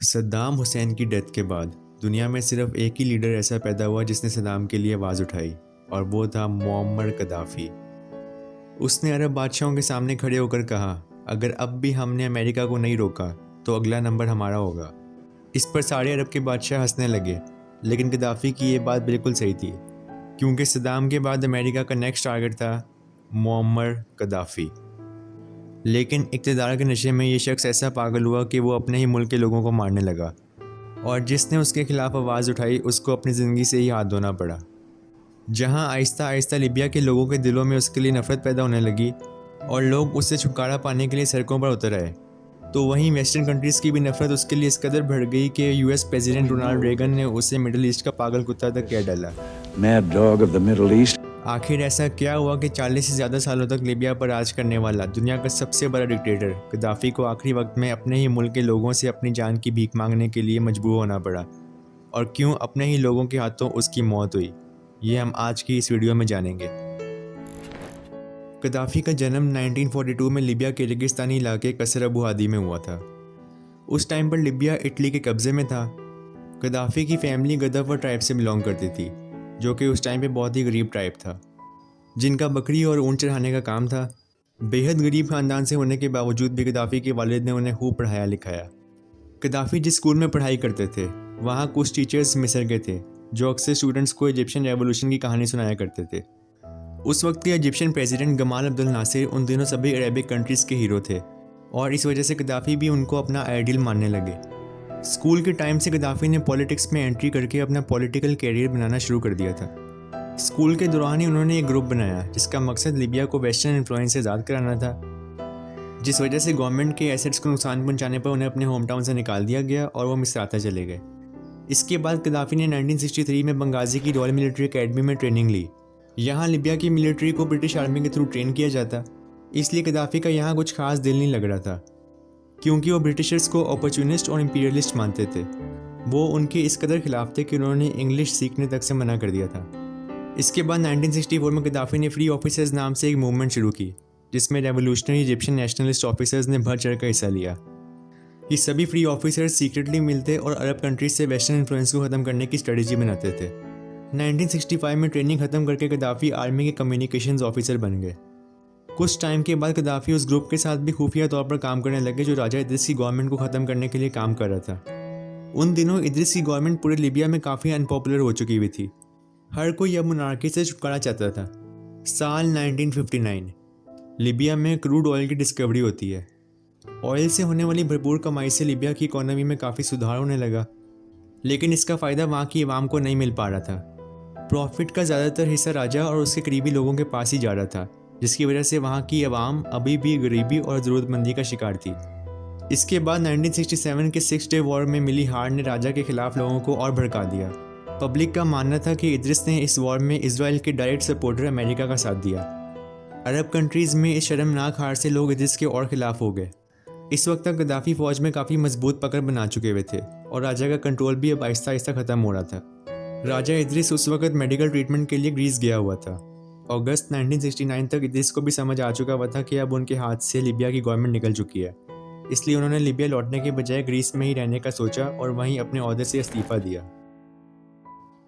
सद्दाम हुसैन की डेथ के बाद दुनिया में सिर्फ एक ही लीडर ऐसा पैदा हुआ जिसने सद्दाम के लिए आवाज़ उठाई, और वो था मुअम्मर कद्दाफी। उसने अरब बादशाहों के सामने खड़े होकर कहा, अगर अब भी हमने अमेरिका को नहीं रोका तो अगला नंबर हमारा होगा। इस पर सारे अरब के बादशाह हंसने लगे, लेकिन कद्दाफी की ये बात बिल्कुल सही थी, क्योंकि सद्दाम के बाद अमेरिका का नेक्स्ट टारगेट था मुअम्मर कद्दाफी। लेकिन इक़्तिदार के नशे में ये शख्स ऐसा पागल हुआ कि वो अपने ही मुल्क के लोगों को मारने लगा, और जिसने उसके खिलाफ आवाज़ उठाई उसको अपनी ज़िंदगी से ही हाथ धोना पड़ा। जहां आहिस्ता आहिस्ता लिबिया के लोगों के दिलों में उसके लिए नफ़रत पैदा होने लगी और लोग उससे छुटकारा पाने के लिए सड़कों पर उतर आए, तो वहीं वेस्टर्न कंट्रीज़ की भी नफ़रत उसके लिए इस कदर बढ़ गई कि यूएस प्रेसिडेंट रोनाल्ड रेगन ने उसे मिडिल ईस्ट का पागल कुत्ता तक कह डाला। Mad dog of the Middle East. आखिर ऐसा क्या हुआ कि 40 से ज़्यादा सालों तक लिबिया पर राज करने वाला दुनिया का सबसे बड़ा डिक्टेटर कद्दाफी को आखिरी वक्त में अपने ही मुल्क के लोगों से अपनी जान की भीख मांगने के लिए मजबूर होना पड़ा, और क्यों अपने ही लोगों के हाथों उसकी मौत हुई, ये हम आज की इस वीडियो में जानेंगे। कद्दाफी का जन्म 1942 में लिबिया के रेगिस्तानी इलाके कसर अबू हादी में हुआ था। उस टाइम पर लिबिया इटली के कब्ज़े में था। कद्दाफी की फैमिली गद्दाफर ट्राइब से बिलोंग करती थी, जो कि उस टाइम पे बहुत ही गरीब ट्राइब था, जिनका बकरी और ऊँट चढ़ाने का काम था। बेहद गरीब ख़ानदान से होने के बावजूद भी कद्दाफी के वालिद ने उन्हें खूब पढ़ाया लिखाया। कद्दाफी जिस स्कूल में पढ़ाई करते थे वहाँ कुछ टीचर्स मिस्र के थे, जो अक्सर स्टूडेंट्स को इजिप्शियन रेवोल्यूशन की कहानी सुनाया करते थे। उस वक्त के Egyptian president Gamal Abdul Nasser उन दिनों सभी अरेबिक कंट्रीज़ के हीरो थे, और इस वजह से कद्दाफी भी उनको अपना आइडियल मानने लगे। स्कूल के टाइम से कद्दाफी ने पॉलिटिक्स में एंट्री करके अपना पॉलिटिकल कैरियर बनाना शुरू कर दिया था। स्कूल के दौरान ही उन्होंने एक ग्रुप बनाया जिसका मकसद लिबिया को वेस्टर्न इन्फ्लुएंस से आज़ाद कराना था, जिस वजह से गवर्नमेंट के एसेट्स को नुकसान पहुंचाने पर उन्हें अपने होम टाउन से निकाल दिया गया और वो मिस्राता चले गए। इसके बाद कद्दाफी ने 1963 में बंगाजी की रॉयल मिलिट्री एकेडमी में ट्रेनिंग ली। यहाँ लिबिया की मिलिट्री को ब्रिटिश आर्मी के थ्रू ट्रेन किया जाता, इसलिए कद्दाफी का यहाँ कुछ खास दिल नहीं लग रहा था, क्योंकि वो ब्रिटिशर्स को अपॉर्चुनिस्ट और इंपीरियलिस्ट मानते थे। वो उनके इस कदर खिलाफ थे कि उन्होंने इंग्लिश सीखने तक से मना कर दिया था। इसके बाद 1964 में कद्दाफी ने फ्री ऑफिसर्स नाम से एक मूवमेंट शुरू की, जिसमें रेवोल्यूशनरी इजिप्शियन नेशनलिस्ट ऑफिसर्स ने बढ़ चढ़ कर हिस्सा लिया। ये सभी फ्री ऑफिसर्स सीक्रेटली मिलते और अरब कंट्रीज से वेस्टर्न इन्फ्लुएंस को ख़त्म करने की स्ट्रेटजी बनाते थे। 1965 में ट्रेनिंग ख़त्म करके कद्दाफी आर्मी के कम्युनिकेशंस ऑफिसर बन गए। कुछ टाइम के बाद कद्दाफी उस ग्रुप के साथ भी खुफिया तौर पर काम करने लगे जो राजा इद्रिस की गवर्नमेंट को ख़त्म करने के लिए काम कर रहा था। उन दिनों इद्रिस की गवर्नमेंट पूरे लिबिया में काफ़ी अनपॉपुलर हो चुकी हुई थी। हर कोई अब मोनार्की से छुटकारा चाहता था। साल 1959 लिबिया में क्रूड ऑयल की डिस्कवरी होती है। ऑयल से होने वाली भरपूर कमाई से लिबिया की इकोनॉमी में काफ़ी सुधार होने लगा, लेकिन इसका फ़ायदा वहाँ की आवाम को नहीं मिल पा रहा था। प्रॉफिट का ज़्यादातर हिस्सा राजा और उसके करीबी लोगों के पास ही जा रहा था, जिसकी वजह से वहाँ की आवाम अभी भी गरीबी और ज़रूरतमंदी का शिकार थी। इसके बाद 1967 के 6 डे वॉर में मिली हार ने राजा के खिलाफ लोगों को और भड़का दिया। पब्लिक का मानना था कि इद्रिस ने इस वॉर में इजराइल के डायरेक्ट सपोर्टर अमेरिका का साथ दिया। अरब कंट्रीज़ में इस शर्मनाक हार से लोग इद्रिस के और खिलाफ हो गए। इस वक्त तक कद्दाफी फ़ौज में काफ़ी मजबूत पकड़ बना चुके हुए थे, और राजा का कंट्रोल भी अब आहिस्ता आहिस्ता ख़त्म हो रहा था। राजा इद्रिस उस वक्त मेडिकल ट्रीटमेंट के लिए ग्रीस गया हुआ था। अगस्त 1969 तक इद्रिस को भी समझ आ चुका हुआ था कि अब उनके हाथ से लिबिया की गवर्नमेंट निकल चुकी है, इसलिए उन्होंने लिबिया लौटने के बजाय ग्रीस में ही रहने का सोचा और वहीं अपने ओहदे से इस्तीफ़ा दिया।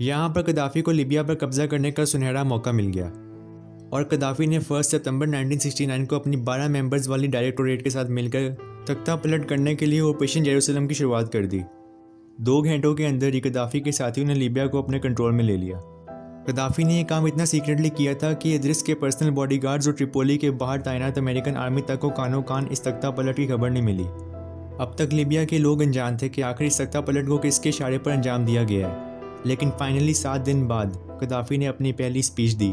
यहाँ पर कद्दाफी को लिबिया पर कब्जा करने का सुनहरा मौका मिल गया, और कद्दाफी ने 1 सितंबर 1969 को अपनी 12 मेंबर्स वाली डायरेक्टोरेट के साथ मिलकर तख्ता पलट करने के लिए ऑपरेशन जेरूसलम की शुरुआत कर दी। 2 घंटों के अंदर ही कद्दाफी के साथियों ने लिबिया को अपने कंट्रोल में ले लिया। कद्दाफी ने यह काम इतना सीक्रेटली किया था कि इद्रिस के पर्सनल बॉडीगार्ड्स और ट्रिपोली के बाहर तैनात अमेरिकन आर्मी तक को कानो कान इस तख्ता पलट की खबर नहीं मिली। अब तक लिबिया के लोग अनजान थे कि आखिर इस तख्ता पलट को किसके इशारे पर अंजाम दिया गया है, लेकिन फाइनली 7 दिन बाद कद्दाफी ने अपनी पहली स्पीच दी,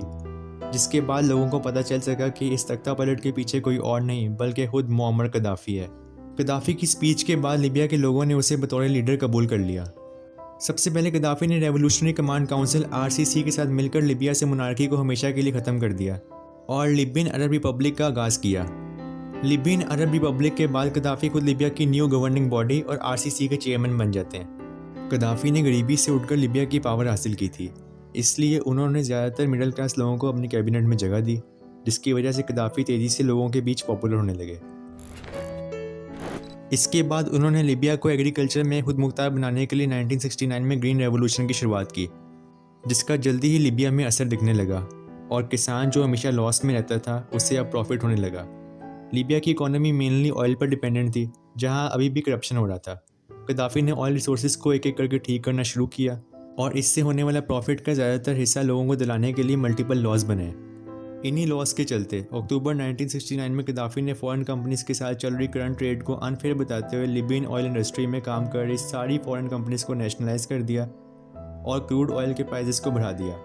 जिसके बाद लोगों को पता चल सका कि इस तख्ता पलट के पीछे कोई और नहीं बल्कि खुद मुअम्मर कद्दाफी है। कद्दाफी की स्पीच के बाद लिबिया के लोगों ने उसे बतौर लीडर कबूल कर लिया। सबसे पहले कद्दाफी ने रेवोल्यूशनरी कमांड काउंसिल RCC के साथ मिलकर लिबिया से मोनार्की को हमेशा के लिए ख़त्म कर दिया और लिबियन अरब रिपब्लिक का आगाज़ किया। लिबियन अरब रिपब्लिक के बाद कद्दाफी खुद लिबिया की न्यू गवर्निंग बॉडी और RCC के चेयरमैन बन जाते हैं। कद्दाफी ने गरीबी से उठकर लिबिया की पावर हासिल की थी, इसलिए उन्होंने ज़्यादातर मिडिल क्लास लोगों को अपनी कैबिनेट में जगह दी, जिसकी वजह से कद्दाफी तेज़ी से लोगों के बीच पॉपुलर होने लगे। इसके बाद उन्होंने लीबिया को एग्रीकल्चर में खुद मुख्तार बनाने के लिए 1969 में ग्रीन रेवोल्यूशन की शुरुआत की, जिसका जल्दी ही लीबिया में असर दिखने लगा और किसान जो हमेशा लॉस में रहता था उससे अब प्रॉफिट होने लगा। लीबिया की इकोनॉमी मेनली ऑयल पर डिपेंडेंट थी, जहां अभी भी करप्शन हो रहा था। गद्दाफी ने ऑयल रिसोर्सेज को एक एक करके ठीक करना शुरू किया और इससे होने वाला प्रॉफिट का ज़्यादातर हिस्सा लोगों को दिलाने के लिए मल्टीपल लॉज बनाए। इन्हीं लॉस के चलते अक्टूबर 1969 में गद्दाफी ने फॉरेन कंपनीज के साथ चल रही करंट ट्रेड को अनफेयर बताते हुए लिबियन ऑयल इंडस्ट्री में काम कर रही सारी फॉरेन कंपनीज को नेशनलाइज कर दिया और क्रूड ऑयल के प्राइसेस को बढ़ा दिया।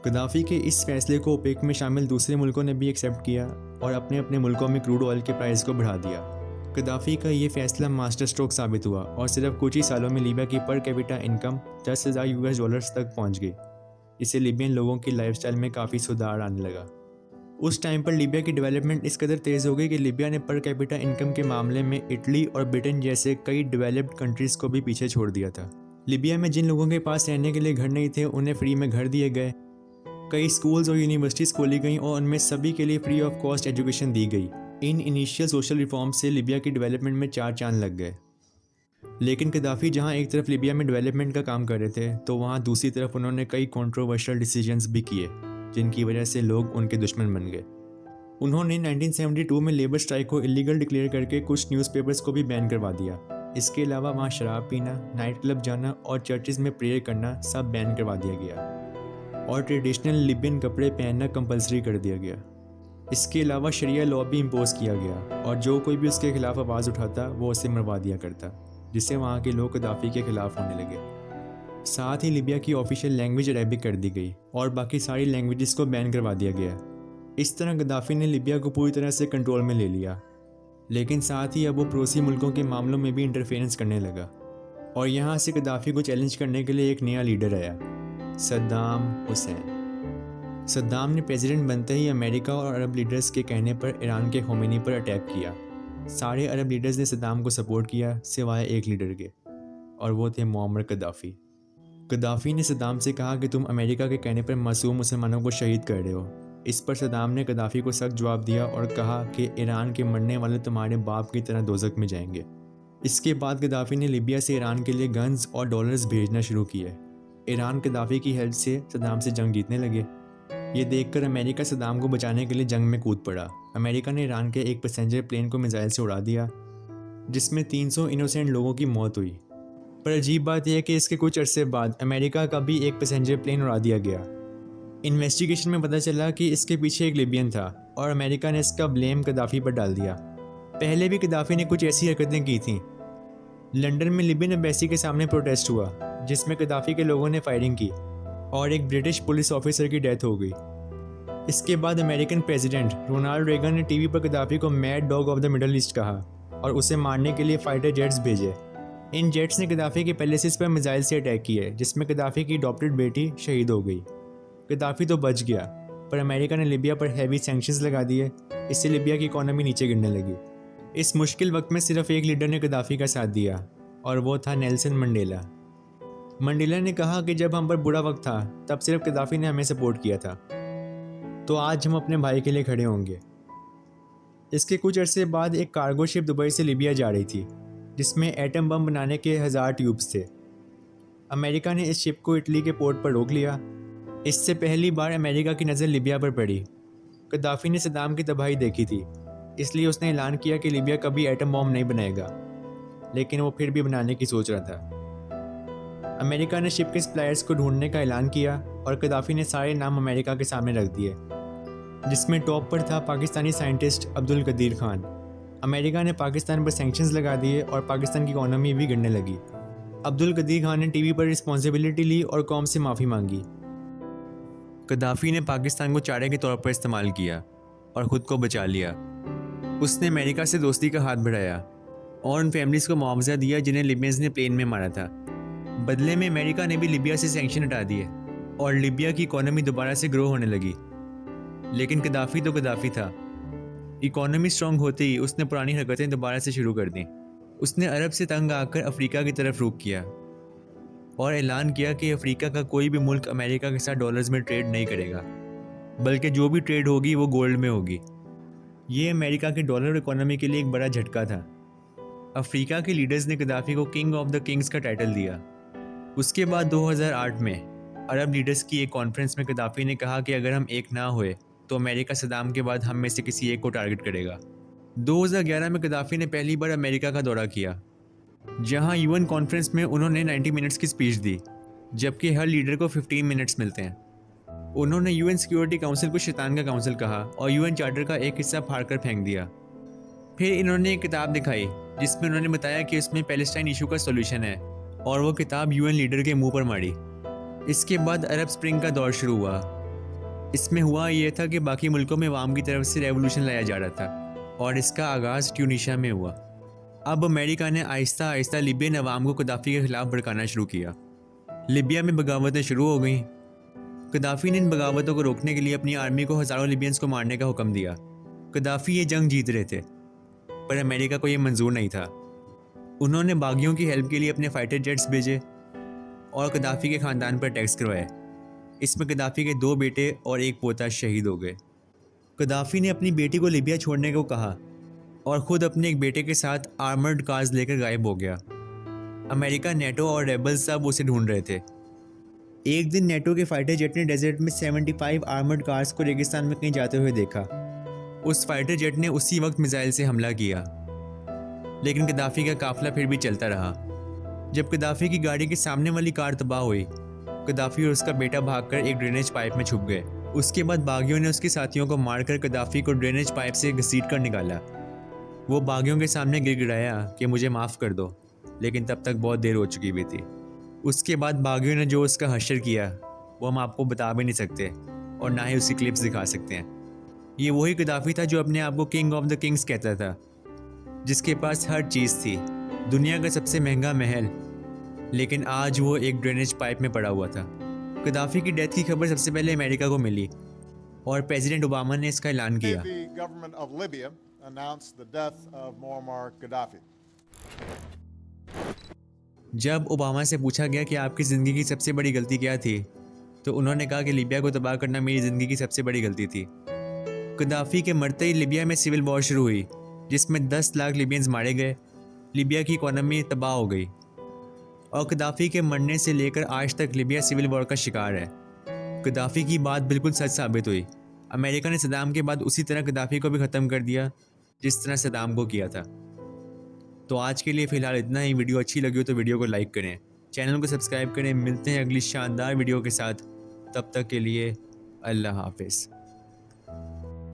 गद्दाफी के इस फैसले को ओपेक में शामिल दूसरे मुल्कों ने भी एक्सेप्ट किया और अपने अपने मुल्कों में क्रूड ऑयल के प्राइस को बढ़ा दिया। गद्दाफी का ये फैसला मास्टर स्ट्रोक साबित हुआ और सिर्फ कुछ ही सालों में लीबिया की पर कैपिटा इनकम $10,000 तक पहुंच गई। इससे लीबियन लोगों की लाइफस्टाइल में काफ़ी सुधार आने लगा। उस टाइम पर लीबिया की डेवलपमेंट इस कदर तेज़ हो गई कि लीबिया ने पर कैपिटा इनकम के मामले में इटली और ब्रिटेन जैसे कई डेवलप्ड कंट्रीज़ को भी पीछे छोड़ दिया था। लीबिया में जिन लोगों के पास रहने के लिए घर नहीं थे उन्हें फ्री में घर दिए गए, कई स्कूल्स और यूनिवर्सिटीज़ खोली गई और उनमें सभी के लिए फ्री ऑफ कॉस्ट एजुकेशन दी गई। इन इनिशियल सोशल रिफॉर्म्स से लीबिया की डेवलपमेंट में 4 चांद लग गए। लेकिन गद्दाफी जहां एक तरफ लीबिया में डेवलपमेंट का काम कर रहे थे, तो वहां दूसरी तरफ उन्होंने कई कंट्रोवर्शियल डिसीजंस भी किए जिनकी वजह से लोग उनके दुश्मन बन गए। उन्होंने 1972 में लेबर स्ट्राइक को इलीगल डिक्लेयर करके कुछ न्यूज़पेपर्स को भी बैन करवा दिया। इसके अलावा वहाँ शराब पीना, नाइट क्लब जाना और चर्चेज़ में प्रेयर करना सब बैन करवा दिया गया और ट्रेडिशनल लिबियन कपड़े पहनना कंपलसरी कर दिया गया। इसके अलावा शरिया लॉ भी इम्पोज किया गया और जो कोई भी उसके खिलाफ आवाज़ उठाता वो उसे मरवा दिया करता, जिससे वहाँ के लोग गद्दाफी के खिलाफ होने लगे। साथ ही लीबिया की ऑफिशियल लैंग्वेज अरेबिक कर दी गई और बाकी सारी लैंग्वेजेस को बैन करवा दिया गया। इस तरह गद्दाफी ने लीबिया को पूरी तरह से कंट्रोल में ले लिया, लेकिन साथ ही अब वो पड़ोसी मुल्कों के मामलों में भी इंटरफेरेंस करने लगा और यहाँ से गद्दाफी को चैलेंज करने के लिए एक नया लीडर आया, सद्दाम हुसैन। सद्दाम ने प्रेसिडेंट बनते ही अमेरिका और अरब लीडर्स के कहने पर ईरान के खोमेनी पर अटैक किया। सारे अरब लीडर्स ने सद्दाम को सपोर्ट किया सिवाय एक लीडर के, और वो थे मुअम्मर गद्दाफी। गद्दाफी ने सद्दाम से कहा कि तुम अमेरिका के कहने पर मासूम मुसलमानों को शहीद कर रहे हो। इस पर सद्दाम ने गद्दाफी को सख्त जवाब दिया और कहा कि ईरान के मरने वाले तुम्हारे बाप की तरह दोज़ख में जाएंगे। इसके बाद गद्दाफी ने लीबिया से ईरान के लिए गन्स और डॉलर्स भेजना शुरू किए। ईरान गद्दाफी की हेल्प से सद्दाम से जंग जीतने लगे। ये देखकर अमेरिका सद्दाम को बचाने के लिए जंग में कूद पड़ा। अमेरिका ने ईरान के एक पैसेंजर प्लेन को मिसाइल से उड़ा दिया, जिसमें 300 इनोसेंट लोगों की मौत हुई। पर अजीब बात यह है कि इसके कुछ अरसे बाद अमेरिका का भी एक पैसेंजर प्लेन उड़ा दिया गया। इन्वेस्टिगेशन में पता चला कि इसके पीछे एक लिबियन था और अमेरिका ने इसका ब्लेम गद्दाफी पर डाल दिया। पहले भी गद्दाफी ने कुछ ऐसी हरकतें की थीं। लंदन में लिबियन एम्बेसी के सामने प्रोटेस्ट हुआ, जिसमें गद्दाफी के लोगों ने फायरिंग की और एक ब्रिटिश पुलिस ऑफिसर की डेथ हो गई। इसके बाद अमेरिकन प्रेसिडेंट रोनाल्ड रेगन ने टीवी पर गद्दाफी को mad dog of the middle east कहा और उसे मारने के लिए फाइटर जेट्स भेजे। इन जेट्स ने गद्दाफी के पैलेसेस पर मिसाइल से अटैक किए, जिसमें गद्दाफी की अडॉप्टेड बेटी शहीद हो गई। गद्दाफी तो बच गया, पर अमेरिका ने लीबिया पर हैवी सैंक्शंस लगा दिए। इससे लीबिया की इकोनॉमी नीचे गिरने लगी। इस मुश्किल वक्त में सिर्फ एक लीडर ने गद्दाफी का साथ दिया और वो था नेल्सन मंडेला। मंडेला ने कहा कि जब हम पर बुरा वक्त था तब सिर्फ गद्दाफी ने हमें सपोर्ट किया था, तो आज हम अपने भाई के लिए खड़े होंगे। इसके कुछ अरसे बाद एक कार्गो शिप दुबई से लीबिया जा रही थी, जिसमें एटम बम बनाने के 1000 ट्यूब्स थे। अमेरिका ने इस शिप को इटली के पोर्ट पर रोक लिया। इससे पहली बार अमेरिका की नज़र लीबिया पर पड़ी। गद्दाफी ने सद्दाम की तबाही देखी थी, इसलिए उसने ऐलान किया कि लीबिया कभी एटम बम नहीं बनाएगा, लेकिन वो फिर भी बनाने की सोच रहा था। अमेरिका ने शिप के सप्लायर्स को ढूंढने का ऐलान किया और गद्दाफी ने सारे नाम अमेरिका के सामने रख दिए, जिसमें टॉप पर था पाकिस्तानी साइंटिस्ट अब्दुल कदीर खान। अमेरिका ने पाकिस्तान पर सैंक्शंस लगा दिए और पाकिस्तान की इकोनॉमी भी गिरने लगी। अब्दुल कदीर खान ने टीवी पर रिस्पॉन्सिबिलिटी ली और कौम से माफ़ी मांगी। गद्दाफी ने पाकिस्तान को चारे के तौर पर इस्तेमाल किया और ख़ुद को बचा लिया। उसने अमेरिका से दोस्ती का हाथ बढ़ाया और उन फैमिलीज़ को मुआवजा दिया जिन्हें लिबियंस ने प्लेन में मारा था। बदले में अमेरिका ने भी लीबिया से सैंक्शन हटा दिए और लीबिया की इकोनॉमी दोबारा से ग्रो होने लगी। लेकिन गद्दाफी तो गद्दाफी था। इकोनॉमी स्ट्रॉन्ग होते ही उसने पुरानी हरकतें दोबारा से शुरू कर दी। उसने अरब से तंग आकर अफ्रीका की तरफ रुख किया और ऐलान किया कि अफ्रीका का कोई भी मुल्क अमेरिका के साथ डॉलर्स में ट्रेड नहीं करेगा, बल्कि जो भी ट्रेड होगी वो गोल्ड में होगी। ये अमेरिका के डॉलर इकोनॉमी के लिए एक बड़ा झटका था। अफ्रीका के लीडर्स ने गद्दाफी को किंग ऑफ द किंग्स का टाइटल दिया। उसके बाद 2008 में अरब लीडर्स की एक कॉन्फ्रेंस में गद्दाफी ने कहा कि अगर हम एक ना हुए तो अमेरिका सदाम के बाद हम में से किसी एक को टारगेट करेगा। 2011 में गद्दाफी ने पहली बार अमेरिका का दौरा किया, जहां यूएन कॉन्फ्रेंस में उन्होंने 90 मिनट्स की स्पीच दी, जबकि हर लीडर को 15 मिनट्स मिलते हैं। उन्होंने यूएन सिक्योरिटी काउंसिल को शैतान का काउंसिल कहा और यूएन चार्टर का एक हिस्सा फाड़कर फेंक दिया। फिर इन्होंने एक किताब दिखाई जिसमें उन्होंने बताया कि उसमें पैलेस्टाइन इशू का सॉल्यूशन है, और वो किताब यूएन लीडर के मुंह पर मारी। इसके बाद अरब स्प्रिंग का दौर शुरू हुआ। इसमें हुआ यह था कि बाकी मुल्कों में अवाम की तरफ से रेवोल्यूशन लाया जा रहा था और इसका आगाज़ ट्यूनीशिया में हुआ। अब अमेरिका ने आहिस्ता आहिस्ता लिबियन अवाम को गद्दाफी के खिलाफ भड़काना शुरू किया। लिबिया में बगावतें शुरू हो गईं। गद्दाफी ने इन बगावतों को रोकने के लिए अपनी आर्मी को हज़ारों लिबियंस को मारने का हुक्म दिया। गद्दाफी ये जंग जीत रहे थे, पर अमेरिका को ये मंजूर नहीं था। उन्होंने बागियों की हेल्प के लिए अपने फाइटर जेट्स भेजे और गद्दाफी के ख़ानदान पर टैक्स करवाए। इसमें गद्दाफी के 2 बेटे और 1 पोता शहीद हो गए। गद्दाफी ने अपनी बेटी को लिबिया छोड़ने को कहा और ख़ुद अपने एक बेटे के साथ आर्मर्ड कार्स लेकर गायब हो गया। अमेरिका, नेटो और रेबल्स सब उसे ढूंढ रहे थे। एक दिन नेटो के फाइटर जेट ने डेजर्ट में 75 आर्मर्ड कार्स को रेगिस्तान में कहीं जाते हुए देखा। उस फाइटर जेट ने उसी वक्त मिसाइल से हमला किया, लेकिन गद्दाफी का काफिला फिर भी चलता रहा। जब गद्दाफी की गाड़ी के सामने वाली कार तबाह हुई, गद्दाफी और उसका बेटा भागकर एक ड्रेनेज पाइप में छुप गए। उसके बाद बागियों ने उसके साथियों को मारकर गद्दाफी को ड्रेनेज पाइप से घसीट कर निकाला। वो बागियों के सामने गिड़गिड़ाया कि मुझे माफ़ कर दो, लेकिन तब तक बहुत देर हो चुकी हुई थी। उसके बाद बागियों ने जो उसका हश्र किया वो हम आपको बता भी नहीं सकते और ना ही उसकी क्लिप्स दिखा सकते हैं। ये वही गद्दाफी था जो अपने आप को किंग ऑफ द किंग्स कहता था, जिसके पास हर चीज़ थी, दुनिया का सबसे महंगा महल, लेकिन आज वो एक ड्रेनेज पाइप में पड़ा हुआ था। गद्दाफी की डेथ की खबर सबसे पहले अमेरिका को मिली और प्रेसिडेंट ओबामा ने इसका ऐलान किया। The government of Libya announced the death of Muammar Gaddafi. जब ओबामा से पूछा गया कि आपकी ज़िंदगी की सबसे बड़ी गलती क्या थी, तो उन्होंने कहा कि लिबिया को तबाह करना मेरी ज़िंदगी की सबसे बड़ी गलती थी। गद्दाफी के मरते ही लिबिया में सिविल वॉर शुरू हुई, जिसमें 10 लाख लिबियंस मारे गए। लिबिया की इकोनॉमी तबाह हो गई और गद्दाफी के मरने से लेकर आज तक लिबिया सिविल वॉर का शिकार है। गद्दाफी की बात बिल्कुल सच साबित हुई। अमेरिका ने सदाम के बाद उसी तरह गद्दाफी को भी ख़त्म कर दिया जिस तरह सदाम को किया था। तो आज के लिए फ़िलहाल इतना ही। वीडियो अच्छी लगी हो तो वीडियो को लाइक करें, चैनल को सब्सक्राइब करें। मिलते हैं अगली शानदार वीडियो के साथ। तब तक के लिए अल्लाह हाफिज़।